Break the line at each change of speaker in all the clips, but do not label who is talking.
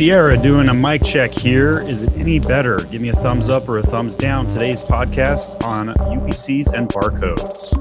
Sierra doing a mic check here. Is it any better? Give me a thumbs up or a thumbs down. Today's podcast on UPCs and barcodes.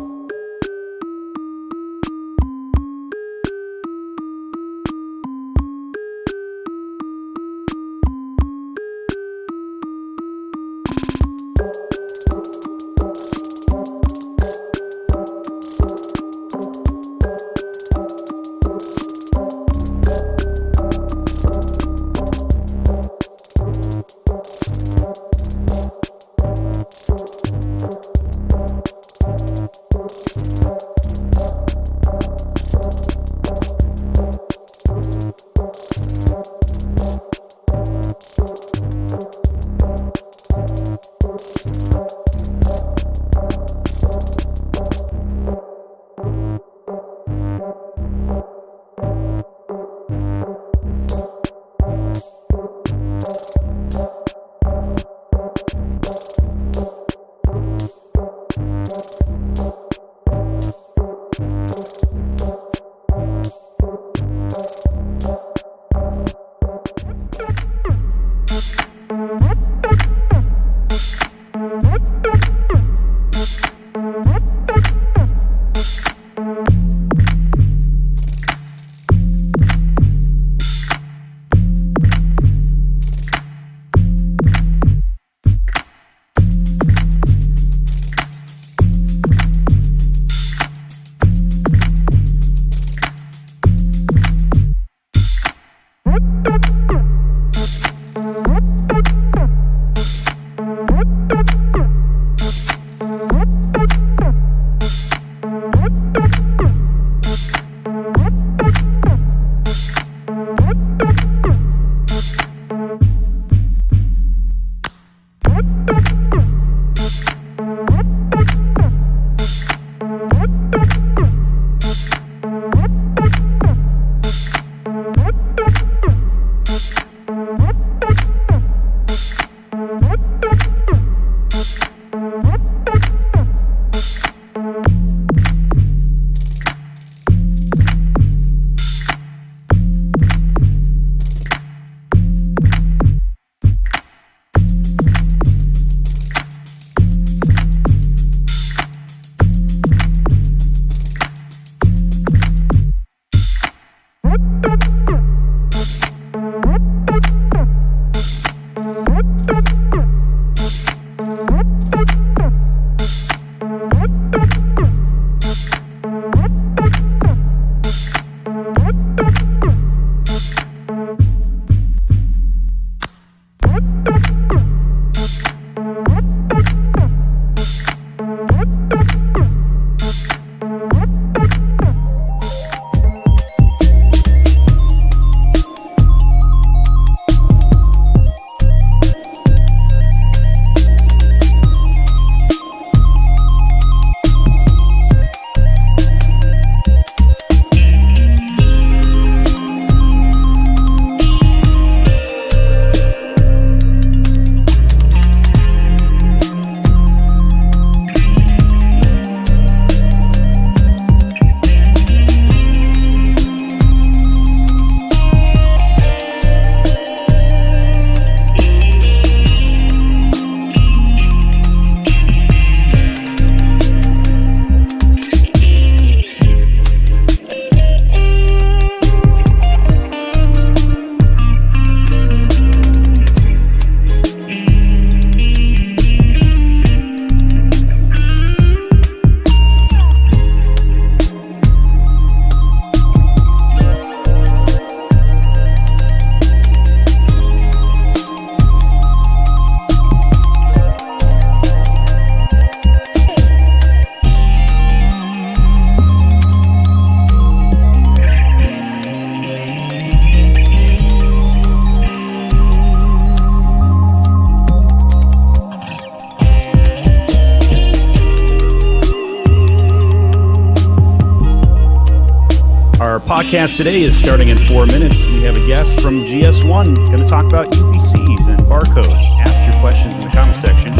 podcast today is starting in 4 minutes. We have a guest from GS1 going to talk about UPCs and barcodes. Ask your questions in the comment section.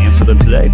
Answer them today.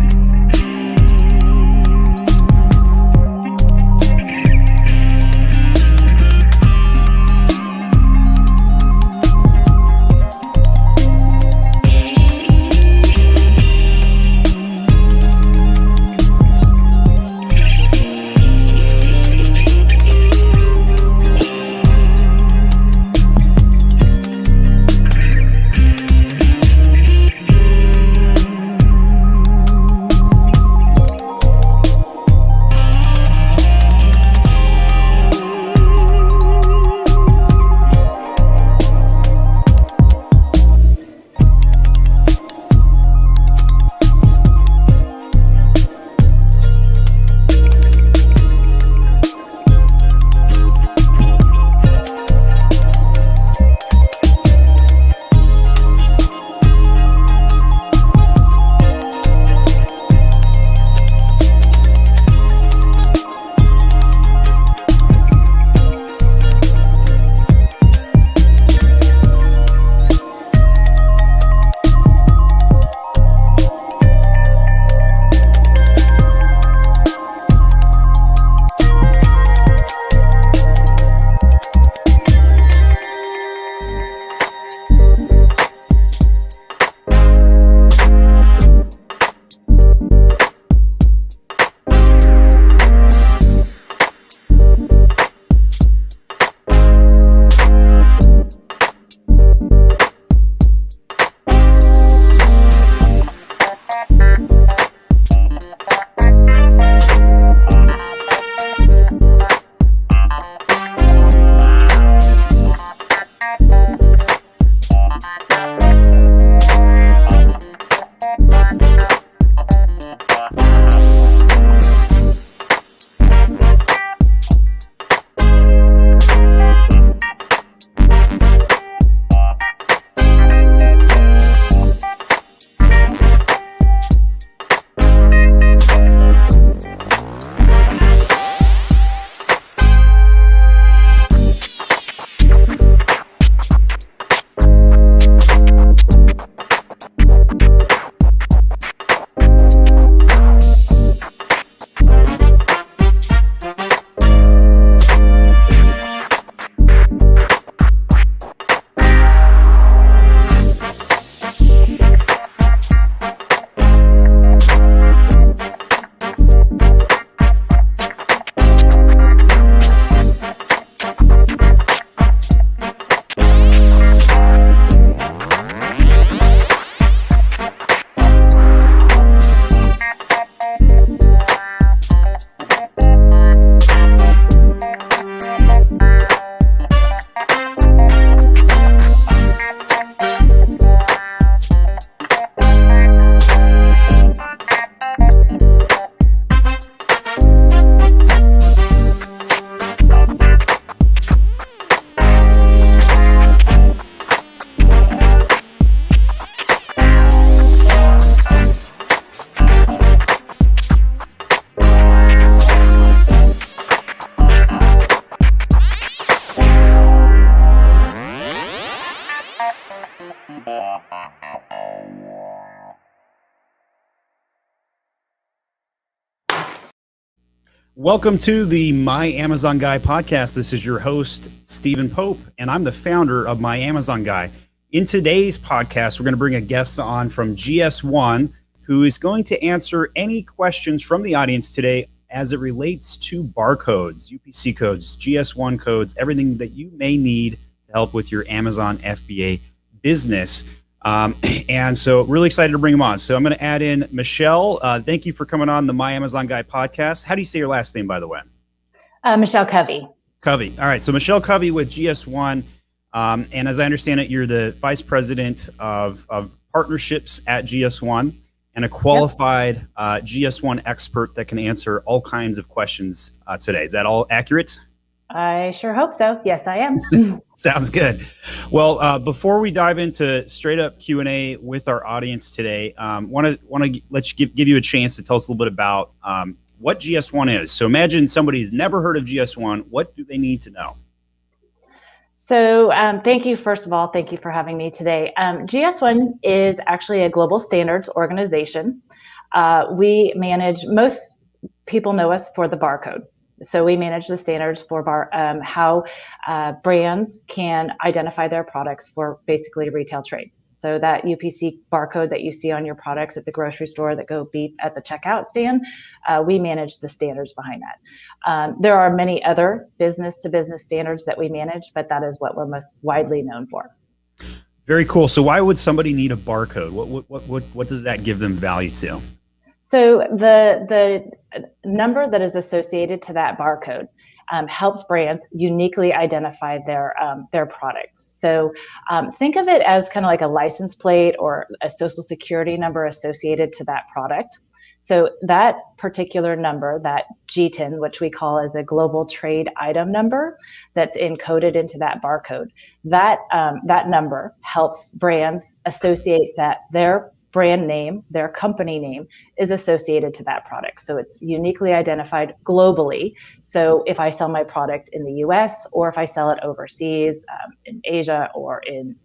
Welcome to the My Amazon Guy podcast. This is your host, Stephen Pope, and I'm the founder of My Amazon Guy. In today's podcast, we're going to bring a guest on from GS1 who is going to answer any questions from the audience today as it relates to barcodes, UPC codes, GS1 codes, everything that you may need to help with your Amazon FBA business. And so really excited to bring him on. So I'm going to add in Michelle. Thank you for coming on the My Amazon Guy podcast. How do you say your last name, by the way?
Michelle Covey.
Covey. All right. So Michelle Covey with GS1. And as I understand it, you're the vice president of partnerships at GS1 and a qualified GS1 expert that can answer all kinds of questions today. Is that all accurate?
I sure hope so. Yes, I am.
Sounds good. Well, before we dive into straight up Q&A with our audience today, want to give you a chance to tell us a little bit about what GS1 is. So imagine somebody's never heard of GS1. What do they need to know?
So thank you, first of all, thank you for having me today. GS1 is actually a global standards organization. We manage, most people know us for the barcode. So we manage the standards for how brands can identify their products for basically retail trade. So that UPC barcode that you see on your products at the grocery store that go beep at the checkout stand, we manage the standards behind that. There are many other business-to-business standards that we manage, but that is what we're most widely known for.
Very cool. So why would somebody need a barcode? What does that give them value to?
So the number that is associated to that barcode helps brands uniquely identify their product. So think of it as kind of like a license plate or a social security number associated to that product. So that particular number, that GTIN, which we call as a global trade item number, that's encoded into that barcode, that number helps brands associate that their brand name, their company name is associated to that product. So it's uniquely identified globally. So if I sell my product in the US or if I sell it overseas, in Asia or in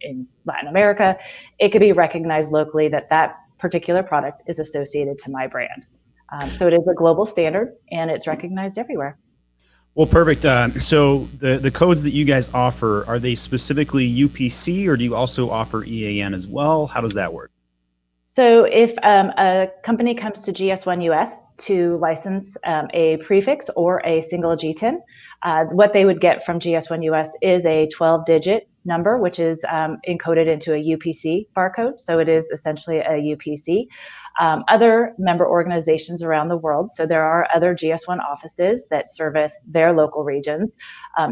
Latin America, it could be recognized locally that that particular product is associated to my brand. So it is a global standard and it's recognized everywhere.
Well, perfect. So the codes that you guys offer, are they specifically UPC or do you also offer EAN as well? How does that work?
So if a company comes to GS1 US to license a prefix or a single GTIN, what they would get from GS1 US is a 12-digit number, which is encoded into a UPC barcode. So it is essentially a UPC. Other member organizations around the world, so there are other GS1 offices that service their local regions.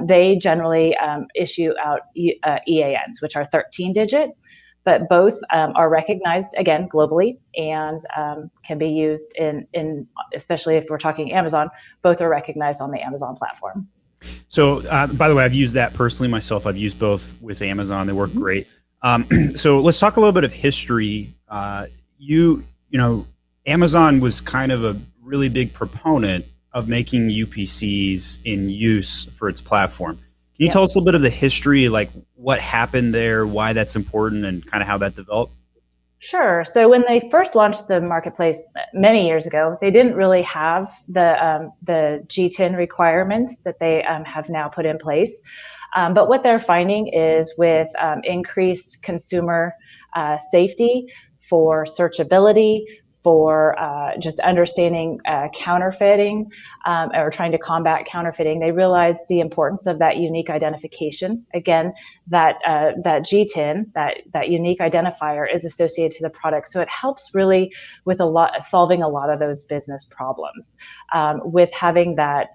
They generally issue out EANs, which are 13-digit. But both are recognized, again, globally and can be used in, especially if we're talking Amazon, both are recognized on the Amazon platform.
So, by the way, I've used that personally myself. I've used both with Amazon. They work great. So let's talk a little bit of history. You know, Amazon was kind of a really big proponent of making UPCs in use for its platform. Can you tell us a little bit of the history, like what happened there, why that's important, and kind of how that developed?
Sure. So when they first launched the marketplace many years ago, they didn't really have the GTIN requirements that they have now put in place. But what they're finding is with increased consumer safety, for searchability, for just understanding counterfeiting or trying to combat counterfeiting, they realized the importance of that unique identification. Again, that GTIN, that unique identifier, is associated to the product, so it helps really with solving a lot of those business problems. With having that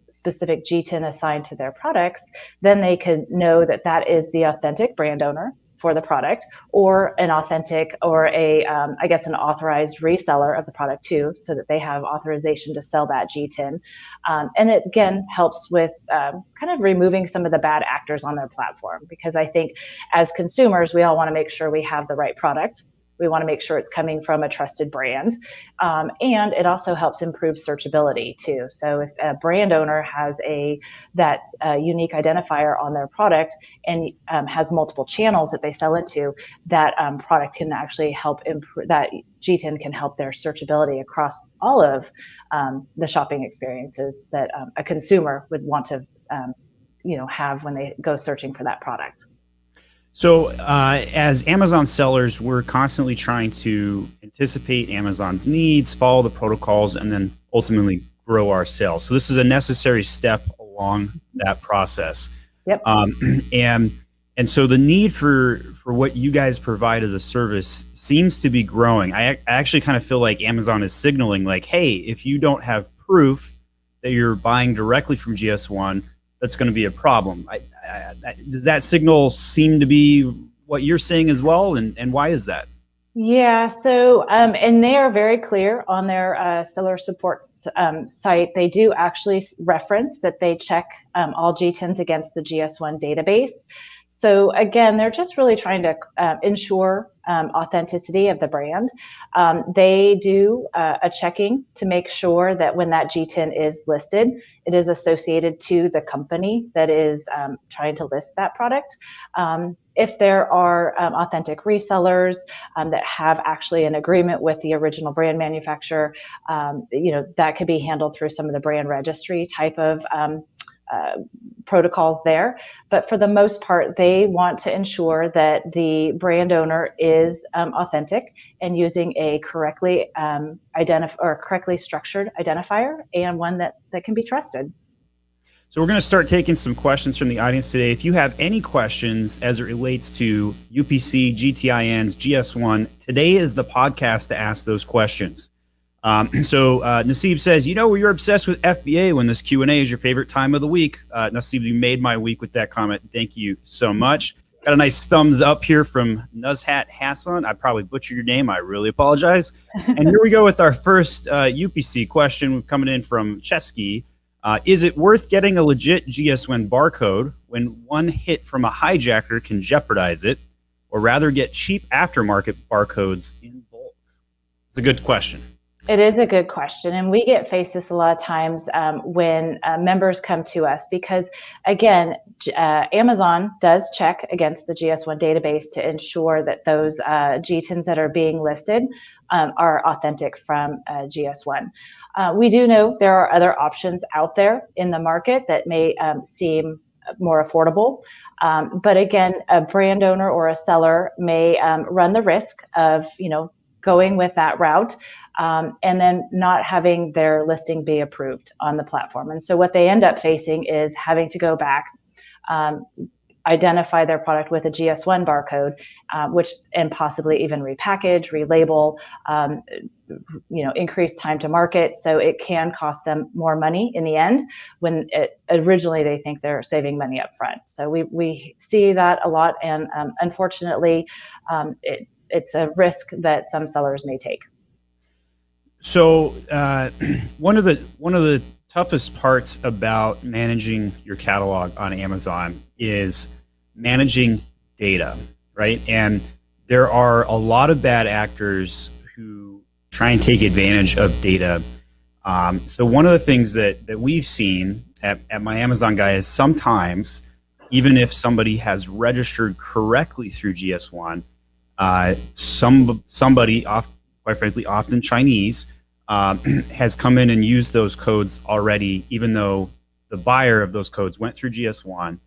specific GTIN assigned to their products, then they could know that that is the authentic brand owner for the product, or an authentic or I guess an authorized reseller of the product too, so that they have authorization to sell that GTIN. And it again helps with kind of removing some of the bad actors on their platform, because I think as consumers, we all want to make sure we have the right product. We want to make sure it's coming from a trusted brand. And it also helps improve searchability too. So if a brand owner has that unique identifier on their product and has multiple channels that they sell into, that product can actually help improve, that GTIN can help their searchability across all of the shopping experiences that a consumer would want to have when they go searching for that product.
So as Amazon sellers, we're constantly trying to anticipate Amazon's needs, follow the protocols, and then ultimately grow our sales. So this is a necessary step along that process.
Yep.
And so the need for what you guys provide as a service seems to be growing. I actually kind of feel like Amazon is signaling like, hey, if you don't have proof that you're buying directly from GS1, that's going to be a problem. Does that signal seem to be what you're saying as well? And why is that?
Yeah, so, and they are very clear on their seller support site. They do actually reference that they check all GTINs against the GS1 database. So again, they're just really trying to ensure authenticity of the brand. They do a checking to make sure that when that GTIN is listed, it is associated to the company that is trying to list that product. If there are authentic resellers that have actually an agreement with the original brand manufacturer, that could be handled through some of the brand registry type of protocols there. But for the most part, they want to ensure that the brand owner is authentic and using a correctly correctly structured identifier, and one that can be trusted.
So we're going to start taking some questions from the audience today. If you have any questions as it relates to UPC, GTINs, GS1, today is the podcast to ask those questions. So Nasib says, you're obsessed with FBA when this Q&A is your favorite time of the week. Nasib, you made my week with that comment. Thank you so much. Got a nice thumbs up here from Nuzhat Hassan. I probably butchered your name. I really apologize. And here we go with our first UPC question coming in from Chesky. Is it worth getting a legit GS1 barcode when one hit from a hijacker can jeopardize it, or rather get cheap aftermarket barcodes in bulk? It's a good question.
It is a good question, and we get faced this a lot of times when members come to us, because again, Amazon does check against the GS1 database to ensure that those GTINs that are being listed are authentic from GS1. We do know there are other options out there in the market that may seem more affordable. But again, a brand owner or a seller may run the risk of, going with that route and then not having their listing be approved on the platform. And so what they end up facing is having to go back, identify their product with a GS1 barcode, and possibly even repackage, relabel, increase time to market. So it can cost them more money in the end when originally they think they're saving money up front. So we see that a lot, and unfortunately, it's a risk that some sellers may take.
So one of the toughest parts about managing your catalog on Amazon is managing data, right? And there are a lot of bad actors who try and take advantage of data. So one of the things that we've seen at My Amazon Guy is sometimes, even if somebody has registered correctly through GS1, somebody, quite frankly, often Chinese, has come in and used those codes already, even though the buyer of those codes went through GS1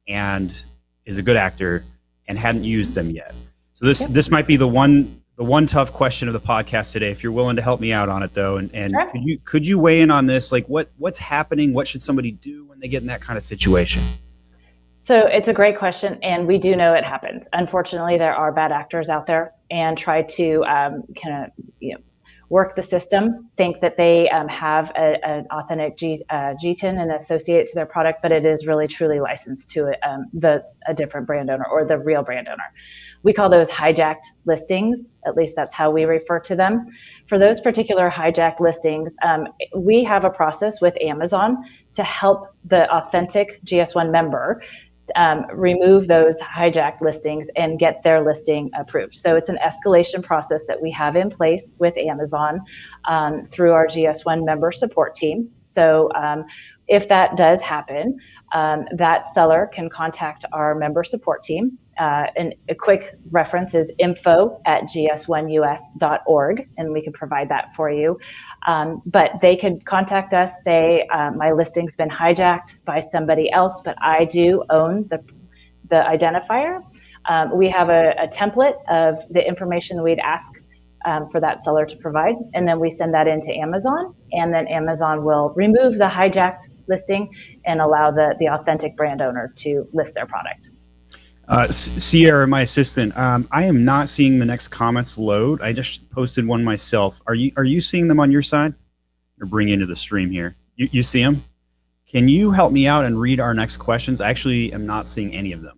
and is a good actor and hadn't used them yet. So this might be the one tough question of the podcast today. If you're willing to help me out on it, though, and
sure.
could you weigh in on this? Like what's happening? What should somebody do when they get in that kind of situation?
So it's a great question, and we do know it happens. Unfortunately, there are bad actors out there and try to work the system, think that they have an authentic GTIN and associate it to their product, but it is really truly licensed to a different brand owner or the real brand owner. We call those hijacked listings. At least that's how we refer to them. For those particular hijacked listings, we have a process with Amazon to help the authentic GS1 member remove those hijacked listings and get their listing approved. So it's an escalation process that we have in place with Amazon through our GS1 member support team. So if that does happen, that seller can contact our member support team. And a quick reference is info@gs1us.org, and we can provide that for you. But they could contact us, say, my listing's been hijacked by somebody else, but I do own the identifier. We have a template of the information we'd ask for that seller to provide, and then we send that into Amazon, and then Amazon will remove the hijacked listing and allow the authentic brand owner to list their product.
Sierra, my assistant, I am not seeing the next comments load. I just posted one myself. Are you seeing them on your side? Or bring you into the stream here. You see them? Can you help me out and read our next questions? I actually am not seeing any of them.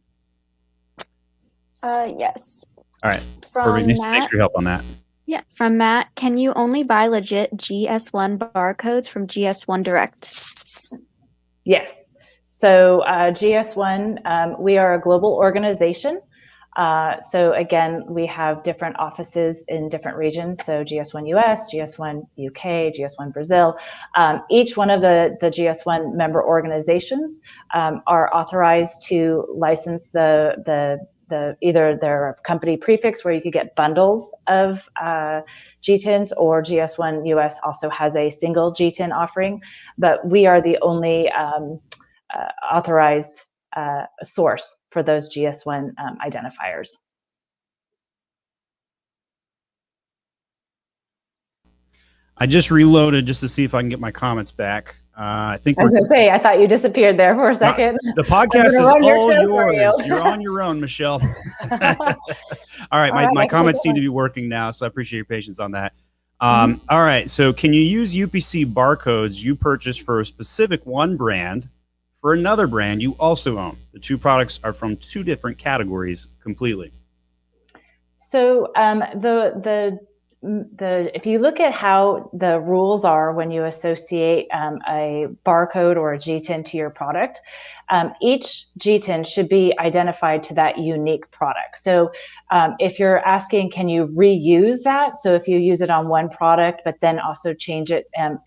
Yes.
All right.
From
Perfect.
Matt,
Thanks for your help on that.
Yeah, from Matt, can you only buy legit GS1 barcodes from GS1 Direct?
Yes. So GS1, we are a global organization. So again, we have different offices in different regions. So GS1 US, GS1 UK, GS1 Brazil. Each one of the GS1 member organizations are authorized to license the either their company prefix, where you could get bundles of GTINs, or GS1 US also has a single GTIN offering, but we are the only authorized source for those GS1 identifiers.
I just reloaded just to see if I can get my comments back. I think
I was going to say, I thought you disappeared there for a second.
The podcast is all yours. You're on your own, Michelle. All right, my comments seem to be working now, so I appreciate your patience on that. All right, so can you use UPC barcodes you purchased for a specific one brand for another brand you also own? The two products are from two different categories completely.
So if you look at how the rules are when you associate a barcode or a GTIN to your product, each GTIN should be identified to that unique product. So if you're asking, can you reuse that? So if you use it on one product, but then also change it and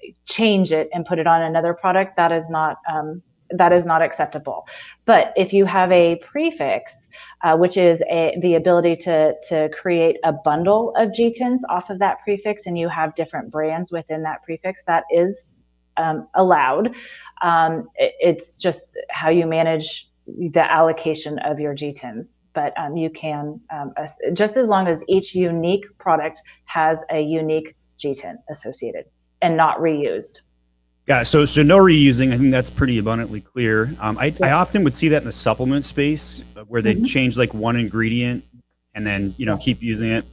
put it on another product, that is not acceptable. But if you have a prefix, which is the ability to create a bundle of GTINs off of that prefix, and you have different brands within that prefix, that is allowed. It's just how you manage the allocation of your GTINs. But you can, just as long as each unique product has a unique GTIN associated and not reused.
Yeah, so no reusing. I think that's pretty abundantly clear. I often would see that in the supplement space where they change like one ingredient and then keep using it.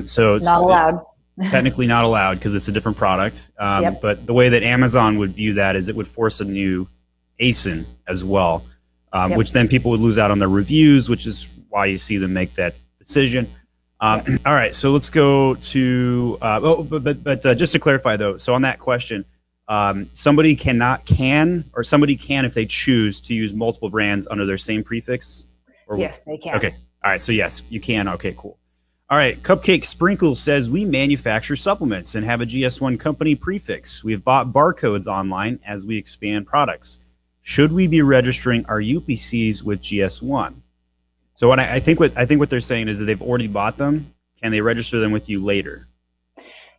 So it's
not allowed.
Technically not allowed because it's a different product. But the way that Amazon would view that is it would force a new ASIN as well, which then people would lose out on their reviews, which is why you see them make that decision. All right, so let's go to but just to clarify though, so on that question. Somebody can if they choose to use multiple brands under their same prefix?
Yes, they can.
Okay. All right. So yes, you can. Okay, cool. All right. Cupcake Sprinkle says we manufacture supplements and have a GS1 company prefix. We have bought barcodes online as we expand products. Should we be registering our UPCs with GS1? So I think what they're saying is that they've already bought them. Can they register them with you later?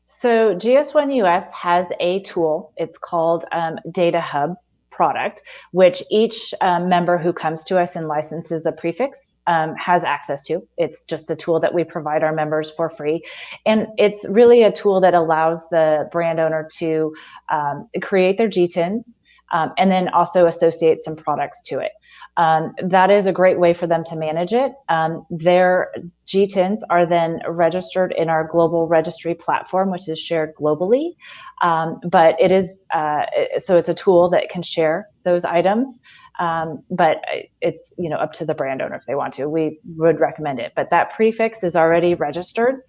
So GS1 US has a tool. It's called Data Hub product, which each member who comes to us and licenses a prefix has access to. It's just a tool that we provide our members for free. And it's really a tool that allows the brand owner to create their GTINs and then also associate some products to it. That is a great way for them to manage it. Their GTINs are then registered in our global registry platform, which is shared globally. But it is so it's a tool that can share those items. But it's up to the brand owner if they want to. We would recommend it. But that prefix is already registered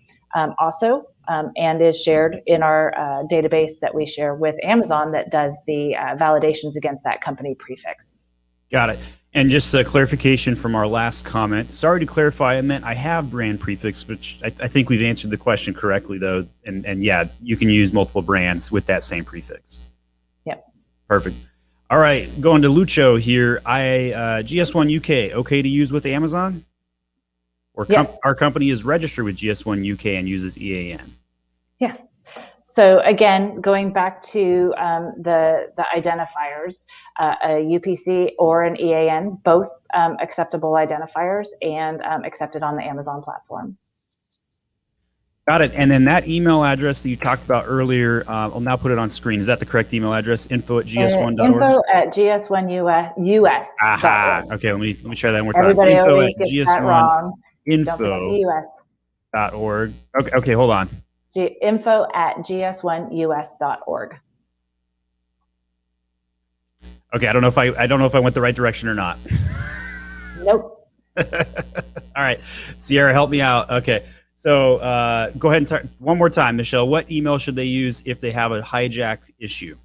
also and is shared in our database that we share with Amazon that does the validations against that company prefix.
Got it. And just a clarification from our last comment. Sorry to clarify, I meant I have brand prefix, which I think we've answered the question correctly, though. And yeah, you can use multiple brands with that same prefix.
Yep.
Perfect. All right, going to Lucho here. GS1 UK, okay to use with Amazon? Or
yes.
Our company is registered with GS1 UK and uses EAN.
Yes. So again, going back to the identifiers, a UPC or an EAN, both acceptable identifiers and accepted on the Amazon platform.
Got it. And then that email address that you talked about earlier, I'll now put it on screen. Is that the correct email address? info@gs1.org?
info@gs1us.
Aha. Okay, let me try that one more time.
Everybody always gets that wrong.
Info.org. Okay, hold on.
info@gs1us.org.
Okay, I don't know if I went the right direction or not.
Nope.
All right, Sierra, help me out. Okay, so go ahead and one more time, Michelle. What email should they use if they have a hijacked issue?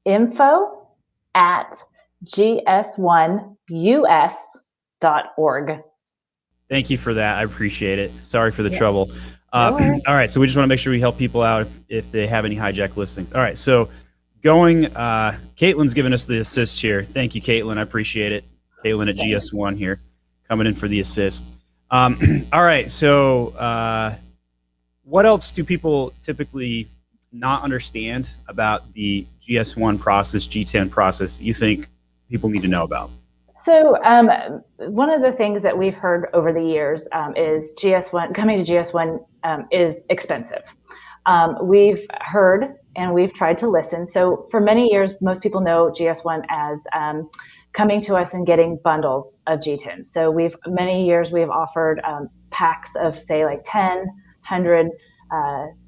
info@gsone.us. GS1US.org.
Thank you for that. I appreciate it. Sorry for the trouble.
No worries.
All right, so we just want to make sure we help people out if they have any hijack listings. All right, so Caitlin's giving us the assist here. Thank you, Caitlin. I appreciate it. Caitlin at GS1 here, coming in for the assist. All right, so what else do people typically not understand about the GS1 process, GTIN process, you think people need to know about?
So one of the things that we've heard over the years is coming to GS1 is expensive. We've heard and we've tried to listen. So for many years, most people know GS1 as coming to us and getting bundles of GTIN. So many years we've offered packs of say like 10, 100,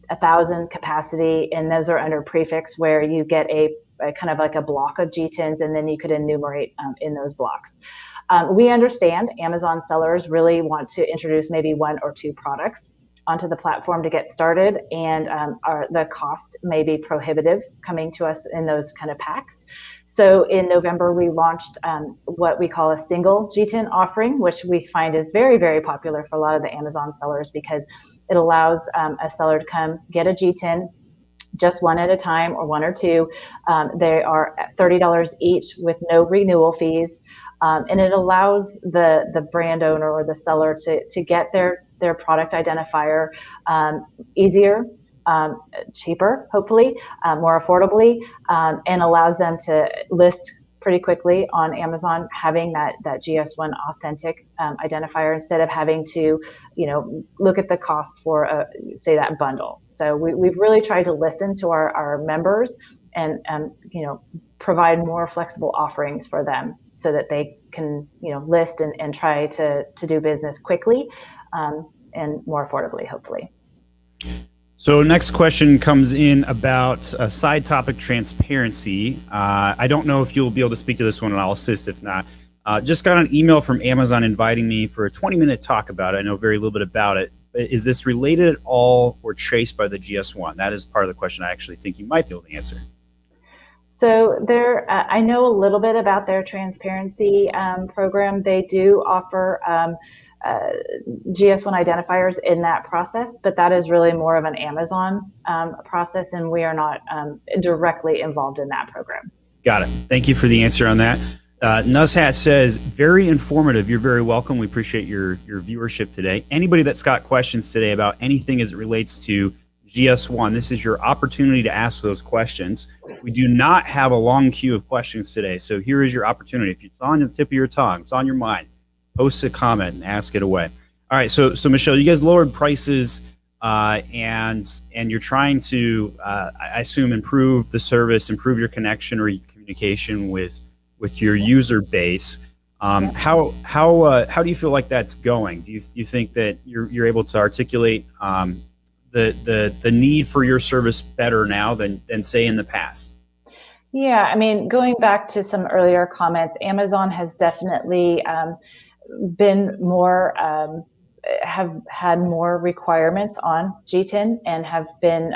1,000 capacity, and those are under Prefix, where you get a kind of like a block of GTINs, and then you could enumerate in those blocks. We understand Amazon sellers really want to introduce maybe 1 or 2 products onto the platform to get started, and the cost may be prohibitive coming to us in those kind of packs. So in November, we launched what we call a single GTIN offering, which we find is very, very popular for a lot of the Amazon sellers, because it allows a seller to come get a GTIN just one at a time, or 1 or 2. They are $30 each with no renewal fees. And it allows the brand owner or the seller to get their product identifier easier, cheaper, hopefully, more affordably, and allows them to list pretty quickly on Amazon, having that GS1 authentic identifier, instead of having to, look at the cost for say that bundle. So we've really tried to listen to our members and provide more flexible offerings for them, so that they can list and try to do business quickly and more affordably, hopefully.
So next question comes in about side topic transparency. I don't know if you'll be able to speak to this one, and I'll assist if not. Just got an email from Amazon inviting me for a 20-minute talk about it. I know very little bit about it. Is this related at all or traced by the GS1? That is part of the question I actually think you might be able to answer.
So I know a little bit about their transparency program. They do offer GS1 identifiers in that process, but that is really more of an Amazon process, and we are not directly involved in that program.
Got it. Thank you for the answer on that. Nuzhat says, very informative. You're very welcome. We appreciate your viewership today. Anybody that's got questions today about anything as it relates to GS1, this is your opportunity to ask those questions. We do not have a long queue of questions today, so here is your opportunity. If it's on the tip of your tongue, it's on your mind, post a comment and ask it away. All right, so Michelle, you guys lowered prices and you're trying to, I assume, improve the service, improve your connection or your communication with your user base. How do you feel like that's going? Do you think that you're able to articulate the need for your service better now than say in the past?
Yeah, I mean, going back to some earlier comments, Amazon has definitely been more, have had more requirements on GTIN, and have been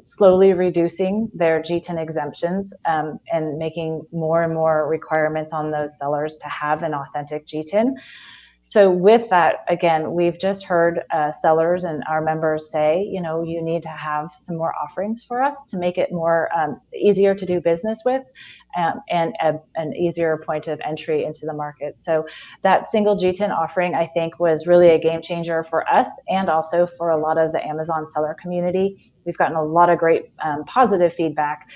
slowly reducing their GTIN exemptions and making more and more requirements on those sellers to have an authentic GTIN. So with that, again, we've just heard sellers and our members say, you need to have some more offerings for us to make it more easier to do business with, and an easier point of entry into the market. So that single GTIN offering, I think, was really a game changer for us, and also for a lot of the Amazon seller community. We've gotten a lot of great positive feedback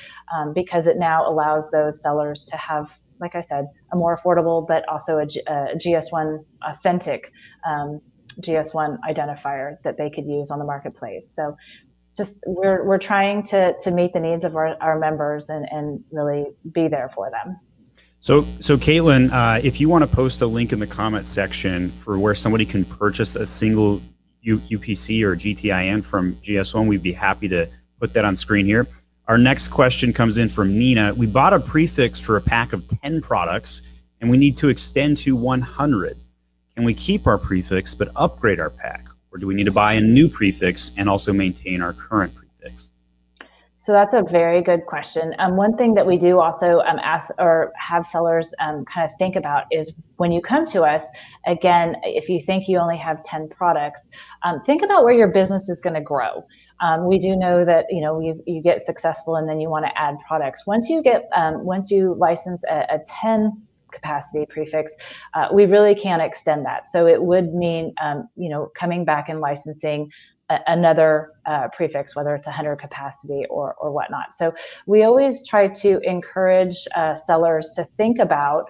because it now allows those sellers to have, like I said, a more affordable, but also a GS1 authentic GS1 identifier that they could use on the marketplace. So just we're trying to meet the needs of our members and really be there for them.
So Caitlin, if you want to post a link in the comments section for where somebody can purchase a single UPC or GTIN from GS1, we'd be happy to put that on screen here. Our next question comes in from Nina. We bought a prefix for a pack of 10 products, and we need to extend to 100. Can we keep our prefix but upgrade our pack? Or do we need to buy a new prefix and also maintain our current prefix?
So that's a very good question. One thing that we do also ask or have sellers kind of think about is when you come to us, again, if you think you only have 10 products, think about where your business is going to grow. We do know that you get successful and then you want to add products. Once you license a 10 capacity prefix, we really can't extend that. So it would mean coming back and licensing another prefix, whether it's 100 capacity or whatnot. So we always try to encourage sellers to think about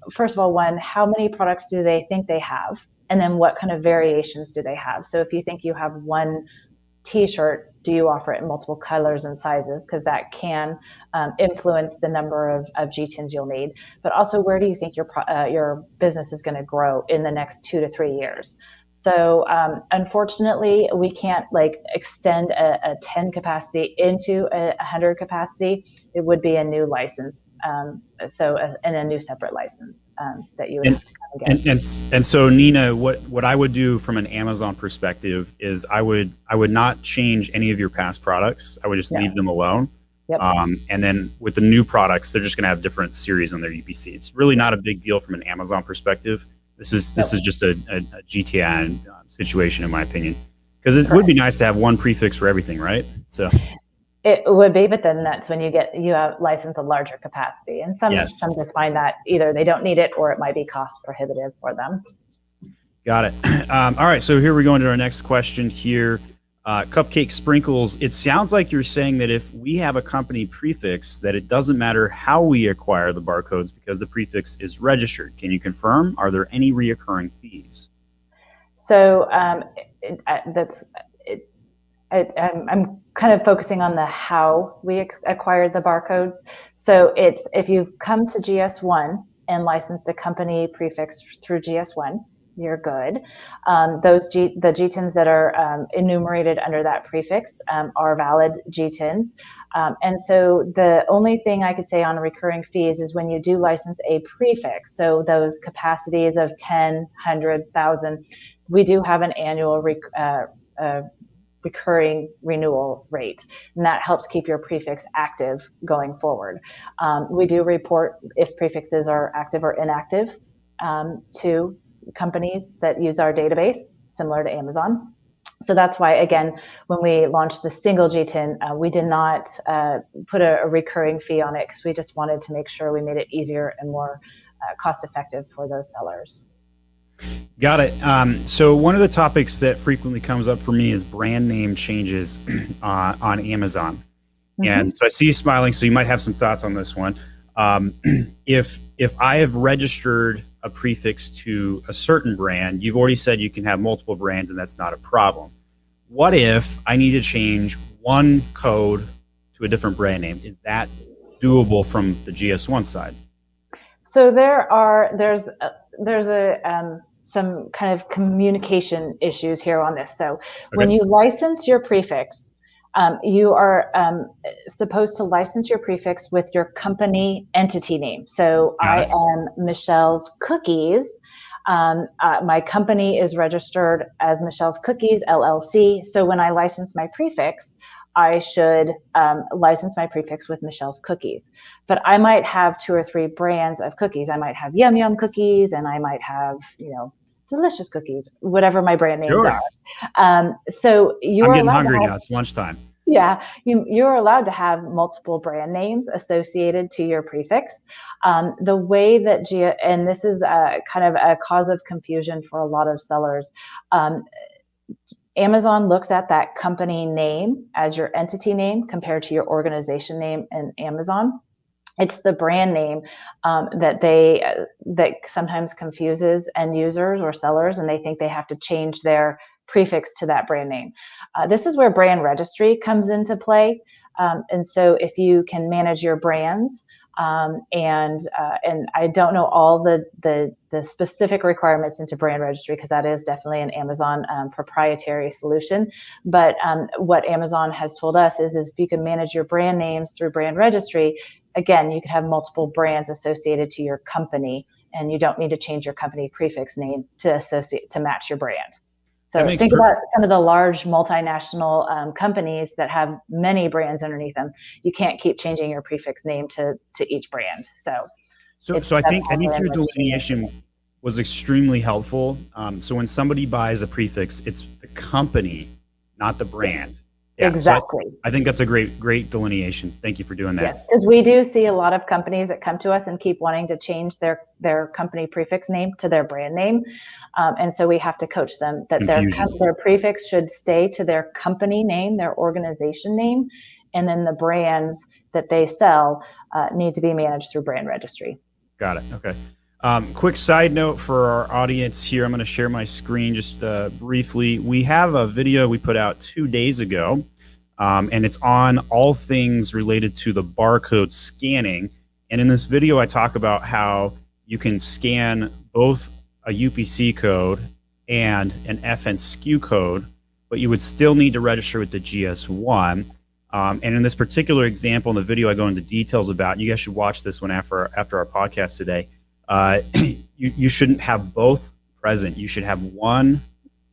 first of all, how many products do they think they have? And then what kind of variations do they have? So if you think you have one t-shirt, do you offer it in multiple colors and sizes? Because that can influence the number of GTINs you'll need. But also, where do you think your business is going to grow in the next 2 to 3 years? So unfortunately, we can't extend a 10 capacity into a 100 capacity. It would be a new license, and a new separate license that you would have to kind of get.
And so, Nina, what I would do from an Amazon perspective is I would not change any of your past products. I would just leave them alone.
Yep.
And then with the new products, they're just going to have different series on their UPC. It's really not a big deal from an Amazon perspective. This is just a GTIN situation, in my opinion, because it would be nice to have one prefix for everything, right? So
it would be, but then that's when you have license a larger capacity, and some just find that either they don't need it or it might be cost prohibitive for them.
Got it. All right, so here we go into our next question here. Cupcake Sprinkles, it sounds like you're saying that if we have a company prefix, that it doesn't matter how we acquire the barcodes because the prefix is registered. Can you confirm? Are there any reoccurring fees?
So I'm kind of focusing on the how we acquired the barcodes. So it's if you've come to GS1 and licensed a company prefix through GS1, you're good. The GTINs that are enumerated under that prefix are valid GTINs. And so the only thing I could say on recurring fees is when you do license a prefix, so those capacities of 10, 100, 1,000, we do have an annual recurring renewal rate, and that helps keep your prefix active going forward. We do report if prefixes are active or inactive to companies that use our database, similar to Amazon. So that's why, again, when we launched the single GTIN, we did not put a recurring fee on it because we just wanted to make sure we made it easier and more cost effective for those sellers.
Got it. So one of the topics that frequently comes up for me is brand name changes on Amazon. Mm-hmm. And so I see you smiling, so you might have some thoughts on this one. If I have registered a prefix to a certain brand, you've already said you can have multiple brands and that's not a problem. What if I need to change one code to a different brand name? Is that doable from the GS1 side?
So there's some kind of communication issues here on this. So when you license your prefix, you are supposed to license your prefix with your company entity name. So I am Michelle's Cookies. My company is registered as Michelle's Cookies, LLC. So when I license my prefix, I should license my prefix with Michelle's Cookies. But I might have 2 or 3 brands of cookies. I might have Yum Yum Cookies, and I might have, Delicious Cookies, whatever my brand names are. So I'm
getting hungry now. It's lunchtime.
Yeah, you're allowed to have multiple brand names associated to your prefix. The way that and this is kind of a cause of confusion for a lot of sellers. Amazon looks at that company name as your entity name compared to your organization name in Amazon. It's the brand name that sometimes confuses end users or sellers, and they think they have to change their prefix to that brand name. This is where brand registry comes into play. And so if you can manage your brands, and I don't know all the specific requirements into brand registry because that is definitely an Amazon proprietary solution. But what Amazon has told us is if you can manage your brand names through brand registry, again, you could have multiple brands associated to your company, and you don't need to change your company prefix name to match your brand. So think about some of the large multinational companies that have many brands underneath them. You can't keep changing your prefix name to each brand. So
I think your delineation was extremely helpful. So when somebody buys a prefix, it's the company, not the brand.
Yes. Yeah, exactly.
So I think that's a great delineation. Thank you for doing that.
Yes, because we do see a lot of companies that come to us and keep wanting to change their company prefix name to their brand name. And so we have to coach them that their prefix should stay to their company name, their organization name, and then the brands that they sell need to be managed through brand registry.
Got it. Okay. Quick side note for our audience here. I'm going to share my screen just briefly. We have a video we put out 2 days ago, and it's on all things related to the barcode scanning. And in this video, I talk about how you can scan both a UPC code and an FN SKU code, but you would still need to register with the GS1. And in this particular example in the video, I go into details about. You guys should watch this one after our podcast today. You shouldn't have both present. You should have one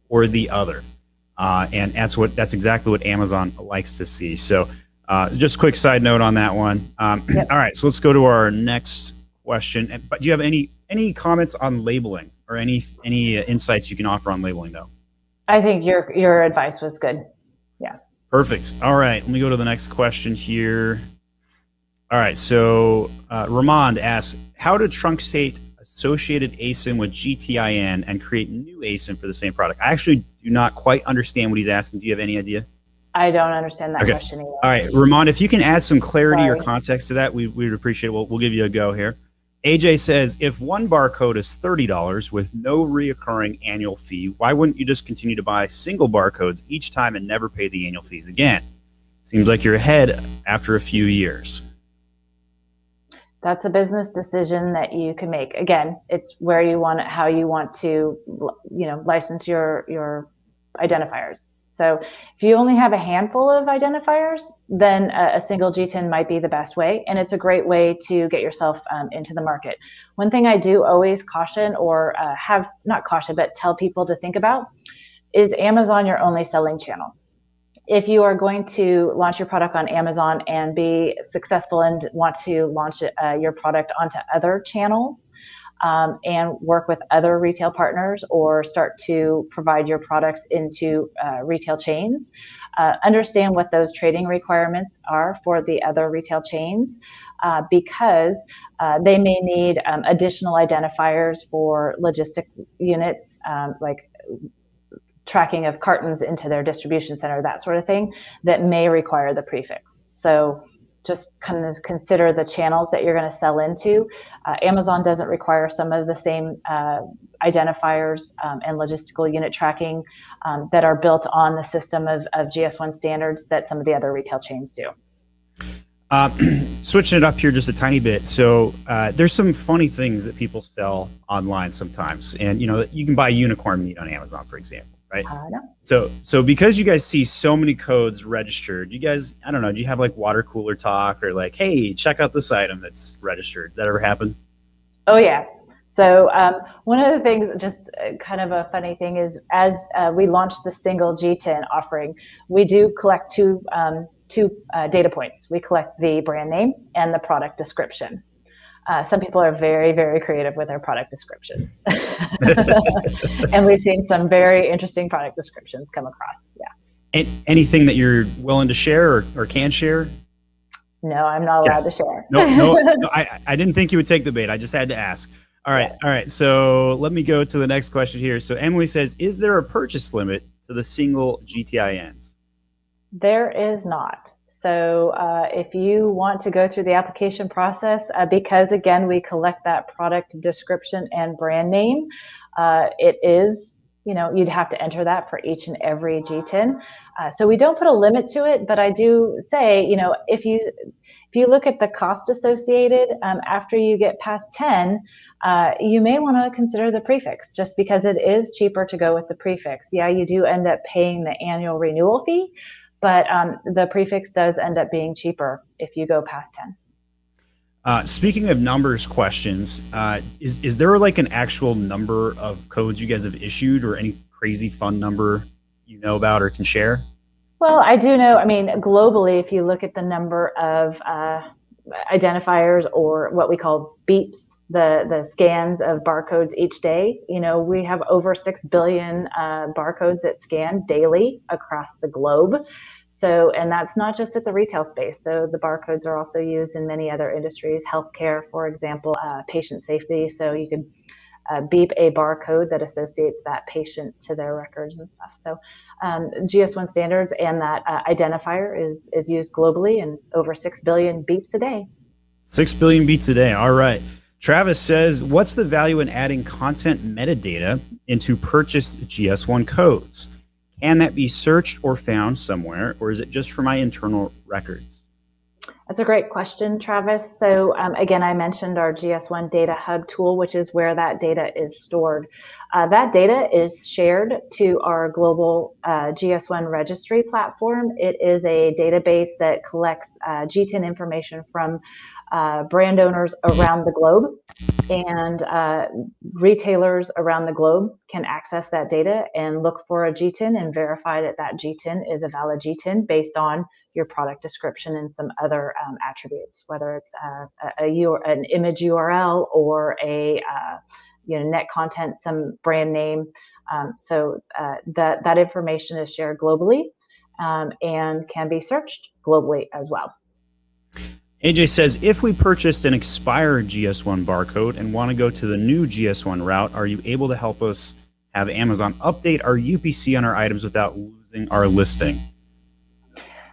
or the other. And that's exactly what Amazon likes to see. So just a quick side note on that one.
Yep.
All right, so let's go to our next question. But do you have any comments on labeling or any insights you can offer on labeling though?
I think your advice was good. Yeah.
Perfect. All right, let me go to the next question here. All right, so Ramond asks, how to truncate associated ASIN with GTIN and create new ASIN for the same product? I actually do not quite understand what he's asking. Do you have any idea?
I don't understand that question either.
All right, Ramond, if you can add some clarity or context to that, we would appreciate it. We'll give you a go here. AJ says, if one barcode is $30 with no reoccurring annual fee, why wouldn't you just continue to buy single barcodes each time and never pay the annual fees again? Seems like you're ahead after a few years.
That's a business decision that you can make. Again, it's where you want it, how you want to, license your identifiers. So if you only have a handful of identifiers, then a single GTIN might be the best way. And it's a great way to get yourself into the market. One thing I do always caution or but tell people to think about is Amazon your only selling channel. If you are going to launch your product on Amazon and be successful and want to launch your product onto other channels and work with other retail partners or start to provide your products into retail chains, understand what those trading requirements are for the other retail chains because they may need additional identifiers for logistic units like tracking of cartons into their distribution center, that sort of thing, that may require the prefix. So just kind of consider the channels that you're going to sell into. Amazon doesn't require some of the same identifiers and logistical unit tracking that are built on the system of GS1 standards that some of the other retail chains do.
Switching it up here just a tiny bit. So there's some funny things that people sell online sometimes. And, you can buy unicorn meat on Amazon, for example. Right.
No.
So because you guys see so many codes registered, you guys, I don't know, do you have like water cooler talk or like, hey, check out this item that's registered? Did that ever happen?
Oh, yeah. So one of the things, just kind of a funny thing is as we launched the single GTIN offering, we do collect two data points. We collect the brand name and the product description. Some people are very, very creative with their product descriptions. And we've seen some very interesting product descriptions come across. Yeah.
And anything that you're willing to share or can share?
No, I'm not allowed to share.
No, I didn't think you would take the bait. I just had to ask. All right. So let me go to the next question here. So Emily says, is there a purchase limit to the single GTINs?
There is not. So if you want to go through the application process, because again, we collect that product description and brand name, it is, you'd have to enter that for each and every GTIN. So we don't put a limit to it, but I do say, if you look at the cost associated after you get past 10, you may want to consider the prefix just because it is cheaper to go with the prefix. Yeah, you do end up paying the annual renewal fee, but the prefix does end up being cheaper if you go past
Speaking of numbers questions, is there like an actual number of codes you guys have issued, or any crazy fun number you know about or can share?
Well, I do know, I mean, globally, if you look at the number of identifiers, or what we call beeps, the scans of barcodes each day, we have over 6 billion barcodes that scan daily across the globe. So, and that's not just at the retail space. So the barcodes are also used in many other industries, healthcare, for example, patient safety. So you could beep a barcode that associates that patient to their records and stuff. So GS1 standards and that identifier is used globally, and over 6 billion beeps a day.
6 billion beats a day. All right. Travis says, what's the value in adding content metadata into purchased GS1 codes? Can that be searched or found somewhere, or is it just for my internal records?
That's a great question, Travis. So again, I mentioned our GS1 Data Hub tool, which is where that data is stored. That data is shared to our global GS1 registry platform. It is a database that collects GTIN information from brand owners around the globe, and retailers around the globe can access that data and look for a GTIN and verify that that GTIN is a valid GTIN based on your product description and some other attributes, whether it's an image URL or a net content, some brand name. So that information is shared globally and can be searched globally as well.
AJ says, if we purchased an expired GS1 barcode and want to go to the new GS1 route, are you able to help us have Amazon update our UPC on our items without losing our listing?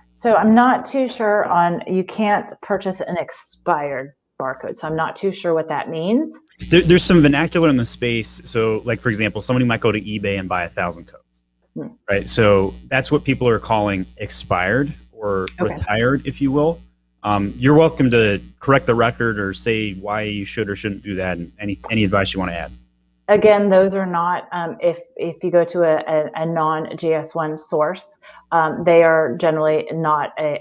So I'm not too sure you can't purchase an expired barcode. So I'm not too sure what that means.
There's some vernacular in the space. So like, for example, somebody might go to eBay and buy 1,000 codes, right? So that's what people are calling expired or retired, if you will. You're welcome to correct the record or say why you should or shouldn't do that, and any advice you want to add.
Again, those are not, if you go to a non-GS1 source, they are generally not a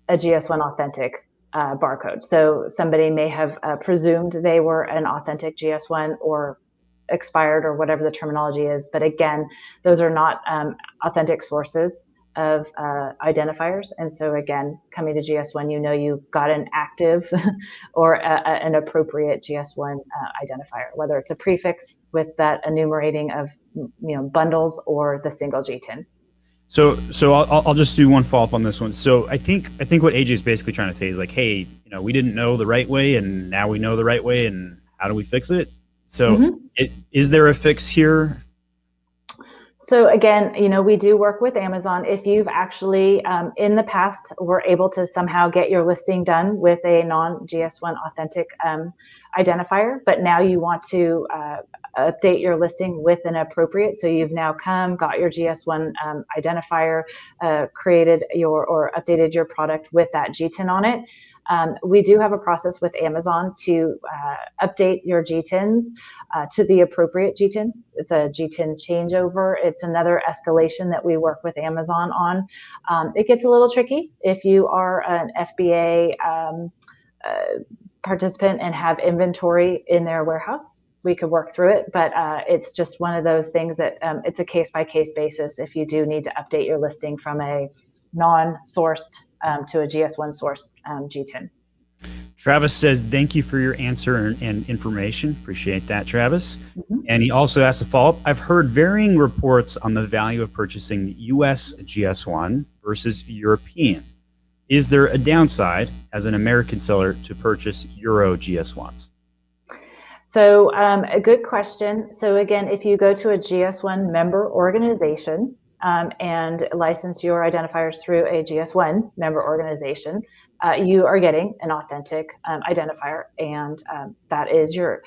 GS1 authentic barcode. So somebody may have presumed they were an authentic GS1 or expired or whatever the terminology is. But again, those are not authentic sources of identifiers. And so again, coming to GS1, you've got an active or an appropriate GS1 identifier, whether it's a prefix with that enumerating of bundles or the single GTIN.
So I'll just do one follow up on this one. So I think what AJ is basically trying to say is like, hey, we didn't know the right way, and now we know the right way, and how do we fix it? So is there a fix here?
So again, we do work with Amazon. If you've actually in the past were able to somehow get your listing done with a non-GS1 authentic identifier, but now you want to update your listing with an appropriate, so you've now got your GS1 identifier, created or updated your product with that GTIN on it. We do have a process with Amazon to update your GTINs to the appropriate GTIN. It's a GTIN changeover. It's another escalation that we work with Amazon on. It gets a little tricky if you are an FBA participant and have inventory in their warehouse. We could work through it, but it's just one of those things that it's a case-by-case basis if you do need to update your listing from a non-sourced to a GS1 source GTIN.
Travis says, thank you for your answer and information. Appreciate that, Travis. And he also asked a follow-up. I've heard varying reports on the value of purchasing US GS1 versus European. Is there a downside as an American seller to purchase Euro GS1s?
So a good question. So again, if you go to a GS1 member organization and license your identifiers through a GS1 member organization, you are getting an authentic identifier, and that is your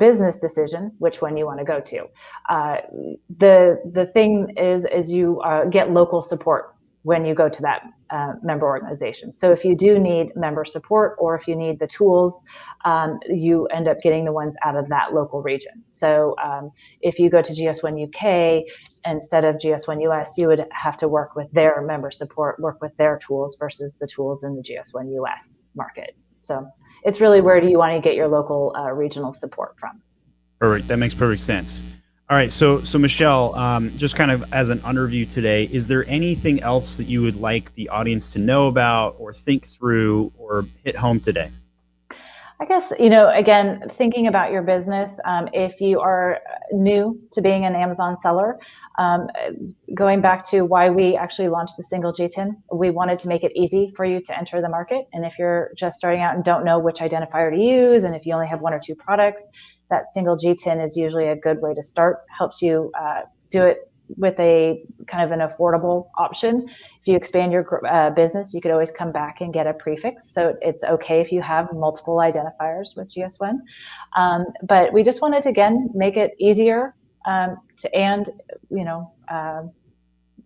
business decision which one you want to go to. The thing is you get local support when you go to that member organization. So if you do need member support, or if you need the tools, you end up getting the ones out of that local region. So if you go to GS1 UK instead of GS1 US, you would have to work with their member support, work with their tools versus the tools in the GS1 US market. So it's really, where do you want to get your local regional support from?
Perfect. That makes perfect sense. All right. So Michelle, just kind of as an underview today, is there anything else that you would like the audience to know about or think through or hit home today?
I guess, again, thinking about your business, if you are new to being an Amazon seller, going back to why we actually launched the single GTIN, we wanted to make it easy for you to enter the market. And if you're just starting out and don't know which identifier to use, and if you only have one or two products, that single GTIN is usually a good way to start. Helps you do it with a kind of an affordable option. If you expand your business, you could always come back and get a prefix. So it's okay if you have multiple identifiers with GS1. But we just wanted to, again, make it easier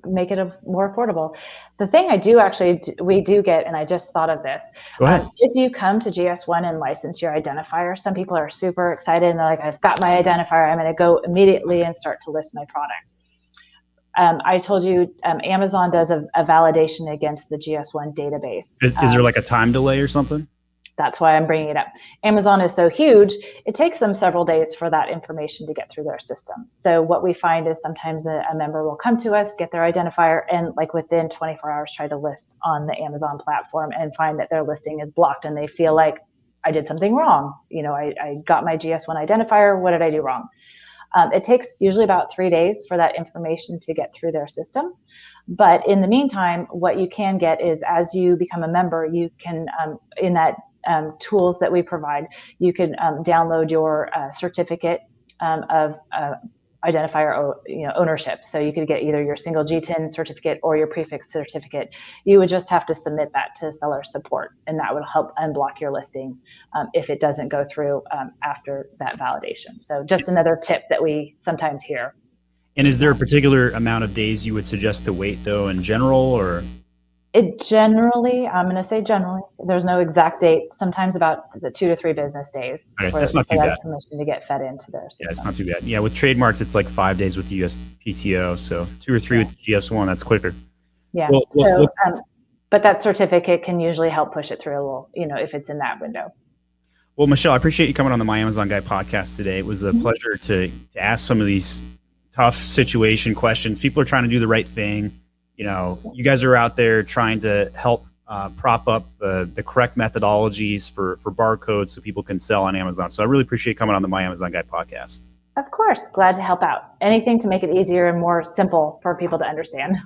make it more affordable. The thing we do get, and I just thought of this.
Go ahead.
If you come to GS1 and license your identifier, some people are super excited and they're like, I've got my identifier, I'm going to go immediately and start to list my product. I told you Amazon does a validation against the GS1 database.
Is there like a time delay or something?
That's why I'm bringing it up. Amazon is so huge, it takes them several days for that information to get through their system. So what we find is sometimes a member will come to us, get their identifier, and like within 24 hours try to list on the Amazon platform and find that their listing is blocked, and they feel like, I did something wrong. I got my GS1 identifier. What did I do wrong? It takes usually about 3 days for that information to get through their system. But in the meantime, what you can get is, as you become a member, you can, in that tools that we provide, you can download your certificate of identifier ownership. So you could get either your single GTIN certificate or your prefix certificate. You would just have to submit that to seller support, and that would help unblock your listing if it doesn't go through after that validation. So just another tip that we sometimes hear.
And is there a particular amount of days you would suggest to wait, though, in general, or?
It generally, I'm going to say generally, there's no exact date, sometimes about the 2 to 3 business days
for that's not too bad.
Information to get fed into their system.
Yeah, it's not too bad. Yeah, with trademarks, it's like 5 days with the USPTO, so 2 or 3 with GS1, that's quicker.
Yeah, but that certificate can usually help push it through a little, if it's in that window.
Well, Michelle, I appreciate you coming on the My Amazon Guy podcast today. It was a pleasure to ask some of these tough situation questions. People are trying to do the right thing. You guys are out there trying to help prop up the correct methodologies for barcodes so people can sell on Amazon. So I really appreciate coming on the My Amazon Guy podcast.
Of course. Glad to help out. Anything to make it easier and more simple for people to understand.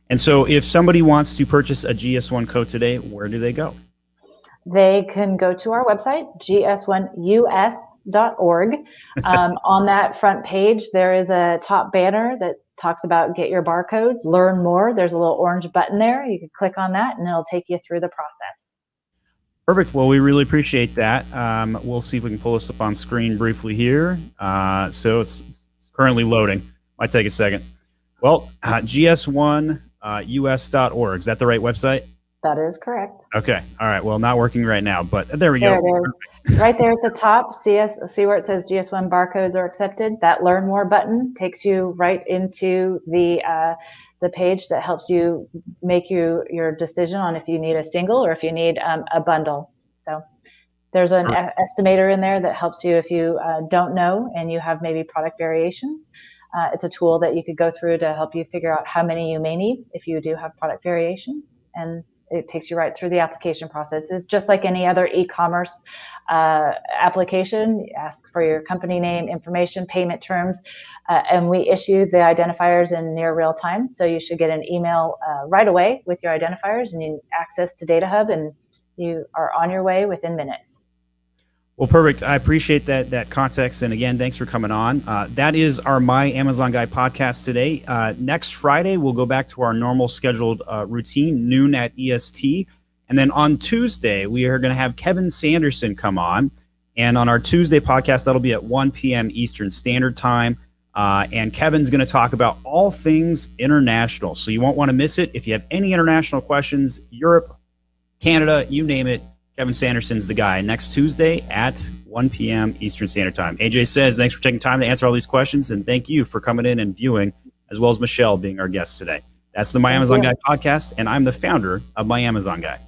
And so if somebody wants to purchase a GS1 code today, where do they go?
They can go to our website, gs1us.org. On that front page, there is a top banner that talks about get your barcodes, learn more. There's a little orange button there. You can click on that and it'll take you through the process.
Perfect. Well, we really appreciate that. We'll see if we can pull this up on screen briefly here. So it's currently loading. Might take a second. Well, gs1us.org. Is that the right website?
That is correct.
Okay. All right. Well, not working right now, but there we go.
There it is. Right there at the top, see where it says GS1 barcodes are accepted. That Learn More button takes you right into the page that helps you make your decision on if you need a single or if you need a bundle. So there's an estimator in there that helps you if you don't know and you have maybe product variations. It's a tool that you could go through to help you figure out how many you may need if you do have product variations, and it takes you right through the application process. It's just like any other e-commerce application. You ask for your company name, information, payment terms, and we issue the identifiers in near real time. So you should get an email right away with your identifiers and you access to Data Hub, and you are on your way within minutes.
Well, perfect. I appreciate that context. And again, thanks for coming on. That is our My Amazon Guy podcast today. Next Friday, we'll go back to our normal scheduled routine, noon at EST. And then on Tuesday, we are going to have Kevin Sanderson come on. And on our Tuesday podcast, that'll be at 1 p.m. Eastern Standard Time. And Kevin's going to talk about all things international. So you won't want to miss it. If you have any international questions, Europe, Canada, you name it, Kevin Sanderson's the guy. Next Tuesday at 1 p.m. Eastern Standard Time. AJ says, thanks for taking time to answer all these questions, and thank you for coming in and viewing, as well as Michelle being our guest today. That's the My Amazon Guy podcast, and I'm the founder of My Amazon Guy.